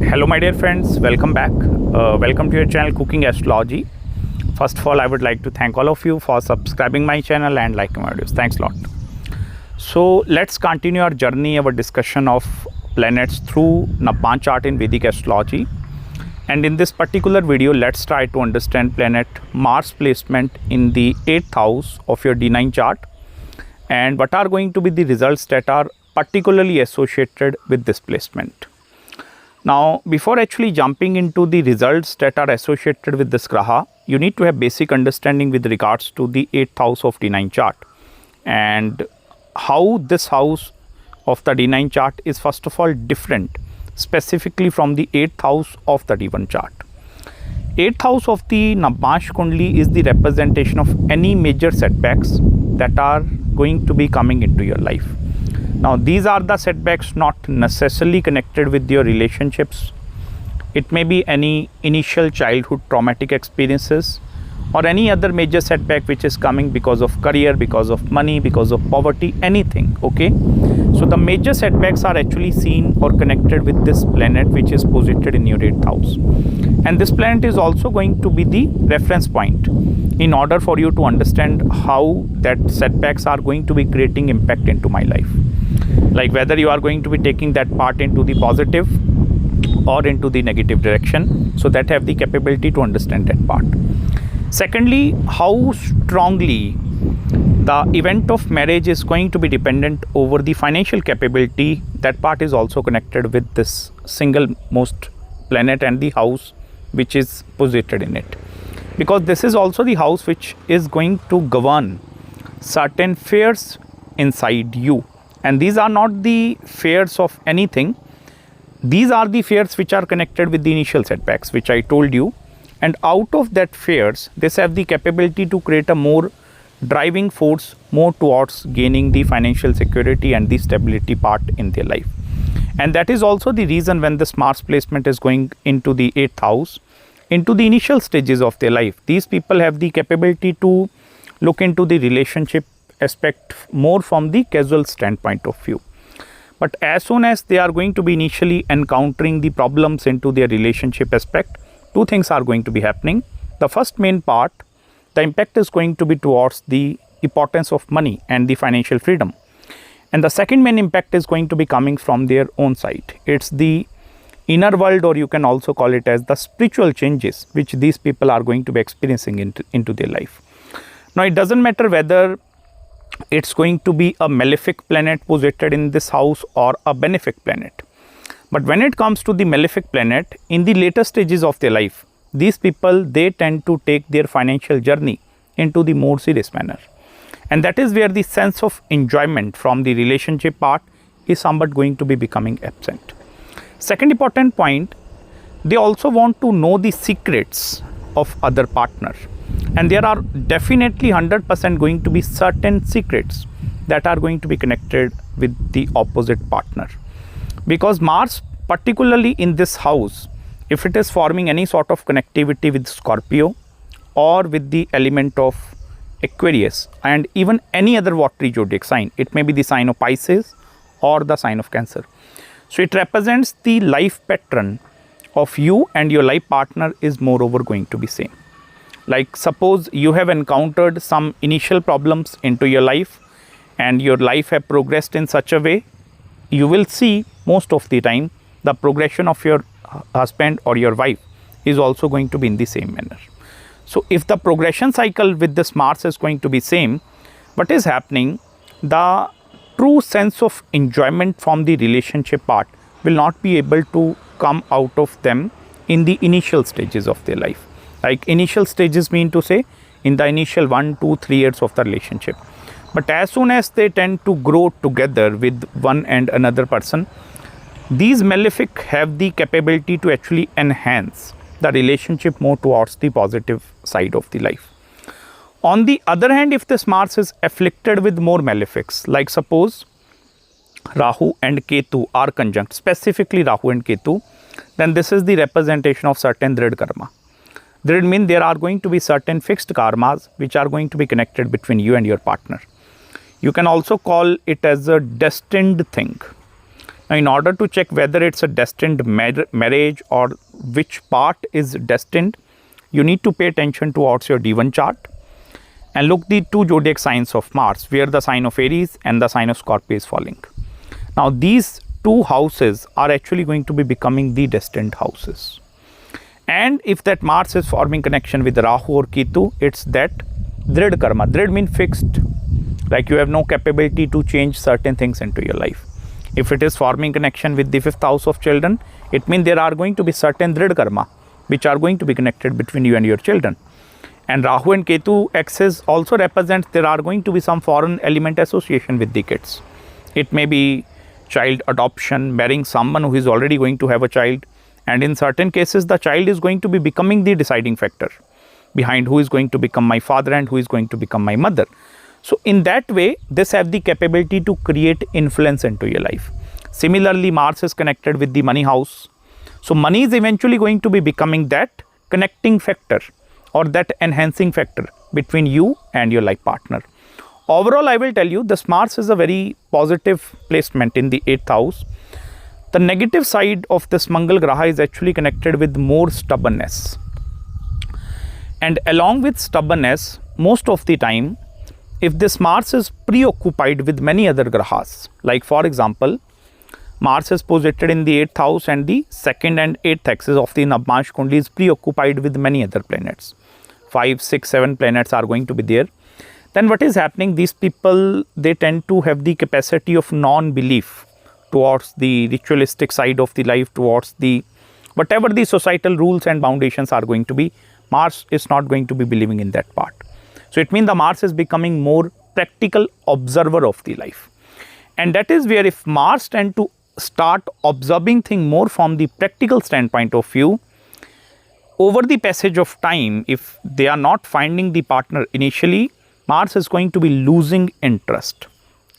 Hello my dear friends, welcome back. Welcome to your channel Cooking Astrology. First of all, I would like to thank all of you for subscribing my channel and liking my videos. Thanks a lot. So let's continue our journey, our discussion of planets through Navamsa Chart in Vedic Astrology. And in this particular video, let's try to understand planet Mars placement in the 8th house of your D-9 chart and what are going to be the results that are particularly associated with this placement. Now, before actually jumping into the results that are associated with this graha, you need to have basic understanding with regards to the 8th house of D9 chart and how this house of the D9 chart is first of all different specifically from the 8th house of the D1 chart. 8th house of the Navamsha Kundali is the representation of any major setbacks that are going to be coming into your life. Now, these are the setbacks not necessarily connected with your relationships. It may be any initial childhood traumatic experiences or any other major setback which is coming because of career, because of money, because of poverty, anything, okay? So, the major setbacks are actually seen or connected with this planet which is posited in your 8th house. And this planet is also going to be the reference point in order for you to understand how that setbacks are going to be creating impact into my life. Like whether you are going to be taking that part into the positive or into the negative direction, so that have the capability to understand that part. Secondly, how strongly the event of marriage is going to be dependent over the financial capability. That part is also connected with this single most planet and the house which is posited in it, because this is also the house which is going to govern certain fears inside you. And these are not the fears of anything. These are the fears which are connected with the initial setbacks, which I told you. And out of that fears, this have the capability to create a more driving force more towards gaining the financial security and the stability part in their life. And that is also the reason when this Mars placement is going into the 8th house, into the initial stages of their life, these people have the capability to look into the relationship aspect more from the casual standpoint of view. But as soon as they are going to be initially encountering the problems into their relationship aspect, two things are going to be happening. The first main part, the impact is going to be towards the importance of money and the financial freedom. And the second main impact is going to be coming from their own side. It's the inner world, or you can also call it as the spiritual changes which these people are going to be experiencing into their life. Now, it doesn't matter whether it's going to be a malefic planet posited in this house or a benefic planet. But when it comes to the malefic planet, in the later stages of their life, these people, they tend to take their financial journey into the more serious manner. And that is where the sense of enjoyment from the relationship part is somewhat going to be becoming absent. Second important point, they also want to know the secrets of other partner. And there are definitely 100% going to be certain secrets that are going to be connected with the opposite partner. Because Mars, particularly in this house, if it is forming any sort of connectivity with Scorpio or with the element of Aquarius and even any other watery zodiac sign, it may be the sign of Pisces or the sign of Cancer. So it represents the life pattern of you and your life partner is moreover going to be same. Like suppose you have encountered some initial problems into your life and your life have progressed in such a way, you will see most of the time the progression of your husband or your wife is also going to be in the same manner. So if the progression cycle with this Mars is going to be same, what is happening, the true sense of enjoyment from the relationship part will not be able to come out of them in the initial stages of their life. Like initial stages mean to say in the initial 1, 2, 3 years of the relationship. But as soon as they tend to grow together with one and another person, these malefic have the capability to actually enhance the relationship more towards the positive side of the life. On the other hand, if this Mars is afflicted with more malefics, like suppose Rahu and Ketu are conjunct, specifically Rahu and Ketu, then this is the representation of certain Drid karma. Drid means there are going to be certain fixed karmas which are going to be connected between you and your partner. You can also call it as a destined thing. Now, in order to check whether it's a destined marriage or which part is destined, you need to pay attention towards your D1 chart and look the two zodiac signs of Mars, where the sign of Aries and the sign of Scorpio is falling. Now, these two houses are actually going to be becoming the destined houses. And if that Mars is forming connection with Rahu or Ketu, it's that Drid karma. Drid means fixed, like you have no capability to change certain things into your life. If it is forming connection with the 5th house of children, it means there are going to be certain Drid karma which are going to be connected between you and your children. And Rahu and Ketu axis also represents there are going to be some foreign element association with the kids. It may be child adoption, marrying someone who is already going to have a child, and in certain cases the child is going to be becoming the deciding factor behind who is going to become my father and who is going to become my mother. So in that way, this have the capability to create influence into your life. Similarly, Mars is connected with the money house. So money is eventually going to be becoming that connecting factor or that enhancing factor between you and your life partner. Overall, I will tell you, this Mars is a very positive placement in the 8th house. The negative side of this Mangal Graha is actually connected with more stubbornness. And along with stubbornness, most of the time, if this Mars is preoccupied with many other grahas, like for example, Mars is posited in the 8th house and the 2nd and 8th axis of the Navamsha Kundli is preoccupied with many other planets. 5, 6, 7 planets are going to be there. Then what is happening? These people, they tend to have the capacity of non-belief towards the ritualistic side of the life, towards the whatever the societal rules and foundations are going to be. Mars is not going to be believing in that part. So it means the Mars is becoming more practical observer of the life. And that is where if Mars tend to start observing things more from the practical standpoint of view, over the passage of time, if they are not finding the partner initially, Mars is going to be losing interest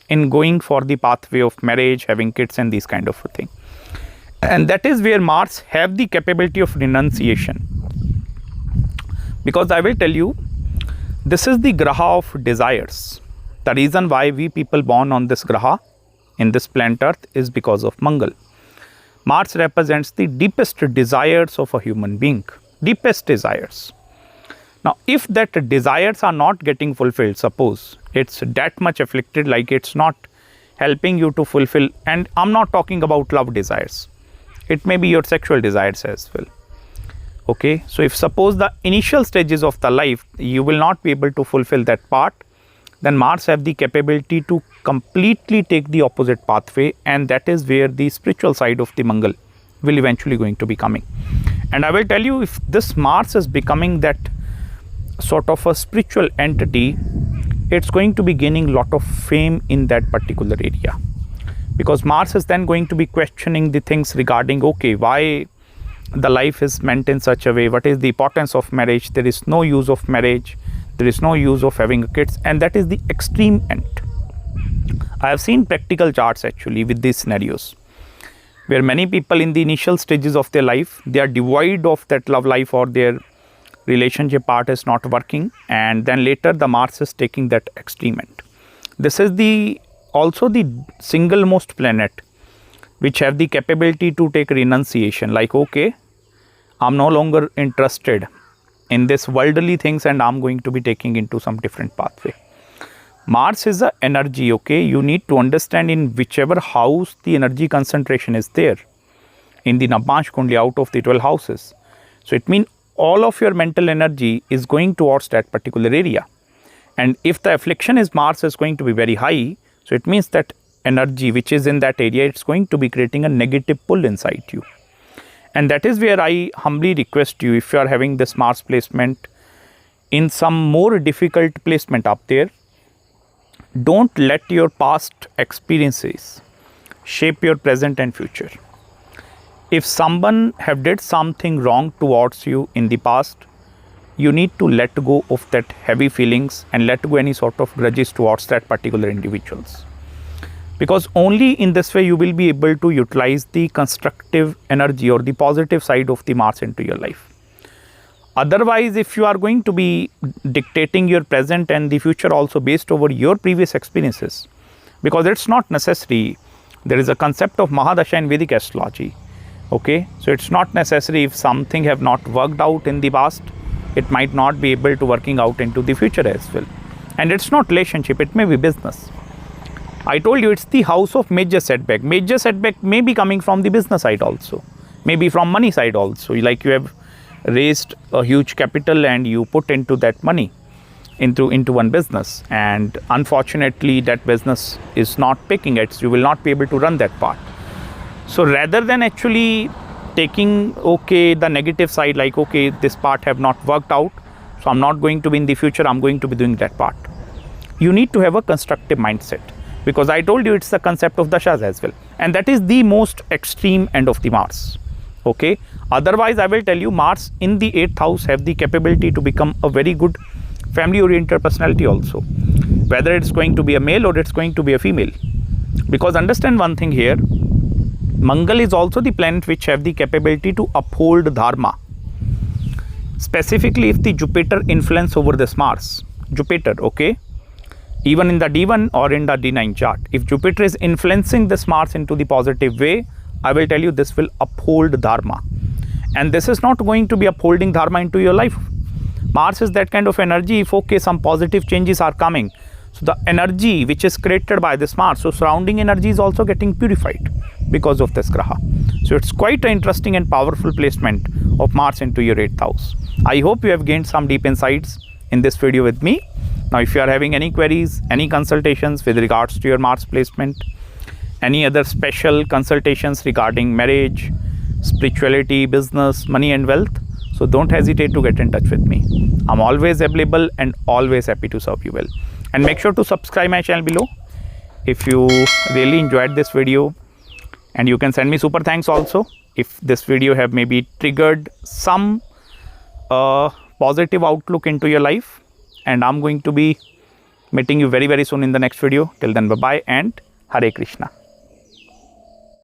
in going for the pathway of marriage, having kids and these kind of a thing. And that is where Mars have the capability of renunciation. Because I will tell you, this is the Graha of desires. The reason why we people born on this Graha, in this planet Earth, is because of Mangal. Mars represents the deepest desires of a human being. Deepest desires. Now, if that desires are not getting fulfilled, suppose it's that much afflicted, like it's not helping you to fulfill, and I'm not talking about love desires. It may be your sexual desires as well. Okay, so if suppose the initial stages of the life, you will not be able to fulfill that part, then Mars have the capability to completely take the opposite pathway, and that is where the spiritual side of the Mangal will eventually going to be coming. And I will tell you, if this Mars is becoming that sort of a spiritual entity, it's going to be gaining a lot of fame in that particular area. Because Mars is then going to be questioning the things regarding, okay, why the life is meant in such a way, what is the importance of marriage, there is no use of marriage, there is no use of having kids, and that is the extreme end. I have seen practical charts actually with these scenarios, where many people in the initial stages of their life, they are devoid of that love life or their relationship part is not working, and then later the Mars is taking that extreme end. This is also the single most planet which have the capability to take renunciation, like okay, I'm no longer interested in this worldly things and I'm going to be taking into some different pathway. Mars is a energy, okay, you need to understand in whichever house the energy concentration is there in the Navamsha Kundli out of the 12 houses. So it means all of your mental energy is going towards that particular area. And if the affliction is Mars is going to be very high, so it means that energy which is in that area, it's going to be creating a negative pull inside you. And that is where I humbly request you, if you are having this Mars placement in some more difficult placement up there, don't let your past experiences shape your present and future. If someone have did something wrong towards you in the past, you need to let go of that heavy feelings and let go any sort of grudges towards that particular individuals. Because only in this way you will be able to utilize the constructive energy or the positive side of the Mars into your life. Otherwise, if you are going to be dictating your present and the future also based over your previous experiences, because it's not necessary There is a concept of Mahadasha in Vedic Astrology. Okay, so it's not necessary if something have not worked out in the past, it might not be able to working out into the future as well. And it's not relationship, it may be business. I told you it's the house of major setback. Major setback may be coming from the business side also, maybe from money side also. Like you have raised a huge capital and you put into that money into one business, and unfortunately that business is not picking it. You will not be able to run that part. So rather than actually taking the negative side, like this part have not worked out, so I'm not going to be in the future, I'm going to be doing that part. You need to have a constructive mindset, because I told you it's the concept of dashas as well, and that is the most extreme end of the Mars. Okay, otherwise I will tell you Mars in the 8th house have the capability to become a very good family oriented personality also, whether it's going to be a male or it's going to be a female. Because understand one thing here, Mangal is also the planet which have the capability to uphold dharma. Specifically, if the Jupiter influence over this Mars, Jupiter, okay, even in the D1 or in the D9 chart, if Jupiter is influencing this Mars into the positive way, I will tell you this will uphold dharma. And this is not going to be upholding dharma into your life. Mars is that kind of energy. If some positive changes are coming, so the energy which is created by this Mars, so surrounding energy is also getting purified because of this graha. So it's quite an interesting and powerful placement of Mars into your 8th house. I hope you have gained some deep insights in this video with me. Now if you are having any queries, any consultations with regards to your Mars placement, any other special consultations regarding marriage, spirituality, business, money and wealth, so don't hesitate to get in touch with me. I'm always available and always happy to serve you well. And make sure to subscribe my channel below if you really enjoyed this video, and you can send me super thanks also if this video have maybe triggered some positive outlook into your life. And I'm going to be meeting you very soon in the next video. Till then, bye bye and Hare Krishna.